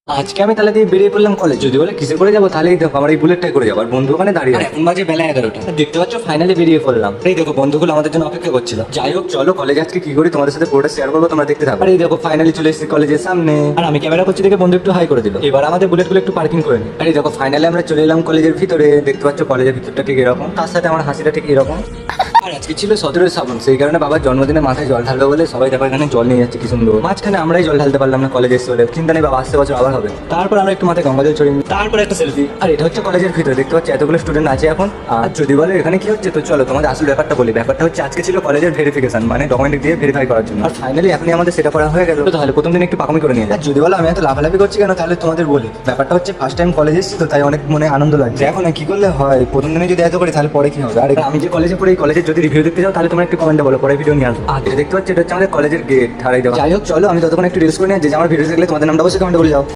আজকে আমি তাহলে দিয়ে বেরিয়ে পড়লাম কলেজ। যদি বলে কিসে করে যাবো, তাহলে এই দেখো আমার এই বুলেটটাই করে যাবো। আর বন্ধু ওখানে দাঁড়িয়ে আছে। এখন বাজে বেলা 11টা। দেখতে পাচ্ছ ফাইনালি বেরিয়ে পড়লাম। এই দেখো বন্ধুগুলো আমাদের জন্য অপেক্ষা করছিল। যাই হোক চলো কলেজ আজকে কি করি তোমাদের সাথে পুরোটা শেয়ার করবো, তোমরা দেখতে থাকো। আর এই দেখো ফাইনালি চলে এসেছি কলেজের সামনে। আর আমি ক্যামেরা করছি দেখে বন্ধু একটু হাই করে দিল। এবার আমাদের বুলেটগুলো একটু পার্কিং করে নিই। আর এই দেখো ফাইনালি আমরা চলে এলাম কলেজের ভিতরে। দেখতে পাচ্ছ কলেজের ভিতরটা ঠিক এরকম, তার সাথে আমার হাসিটা ঠিক এরকম। আর আজকে ছিল 17 শ্রাবণ, সেই কারণে বাবার জন্মদিনে মাথায় জল ঢালবে বলে সবাই দেখো এখানে জল নিয়ে যাচ্ছে কি সুন্দর। মাঝখানে আমরাই জল ঢালতে পারলাম না কলেজে এসে বলে। চিন্তা নেই বাবা, আসতে বছর আবার হবে। তারপর আমরা একটু মাথায় গঙ্গা জল ছড়িয়ে নিই। তারপর একটা সেলফি। আর এটা হচ্ছে কলেজের ভিতরে। দেখতে পাচ্ছি এতগুলো স্টুডেন্ট আছে এখন। আর যদি বলে এখানে কি হচ্ছে, তো চলো তোমাদের আসল ব্যাপারটা বলি। ব্যাপারটা হচ্ছে আজকে ছিল কলেজের ভেরিফিকেশন, মানে ডকুমেন্ট দিয়ে ভেরিফাই করার জন্য। আর ফাইনালি এখনই আমাদের সেটা করা হয়ে গেল। তাহলে প্রথম দিন একটু পাকামি করে নিয়ে যায়। যদি বলো আমি এত লাফালাফি করছি কেন, তাহলে তোমাদের বলি ব্যাপারটা হচ্ছে ফার্স্ট টাইম কলেজে এসেছি তো, তাই অনেক মনে আনন্দ লাগছে। এখন কি করলে হয়, প্রথম দিনে যদি এত করি তাহলে পরে কি হবে। আর আমি যে কলেজে পড়ি, এই কলেজের যদি রিভিউ দেখতে চাও তাহলে তোমরা একটু কমেন্টে বলো, পরে ভিডিও নিয়ে আসবো। আর যেটা দেখতে পাচ্ছি এটা হচ্ছে আমাদের কলেজের গেট। হারাই দেওয়া। যাই হোক চলো আমি ততক্ষণ একটু রিলস করে নিয়ে যে আমার ভিডিও দেখলে তোমাদের নামটা অবশ্যই কমেন্টে বলে যাও।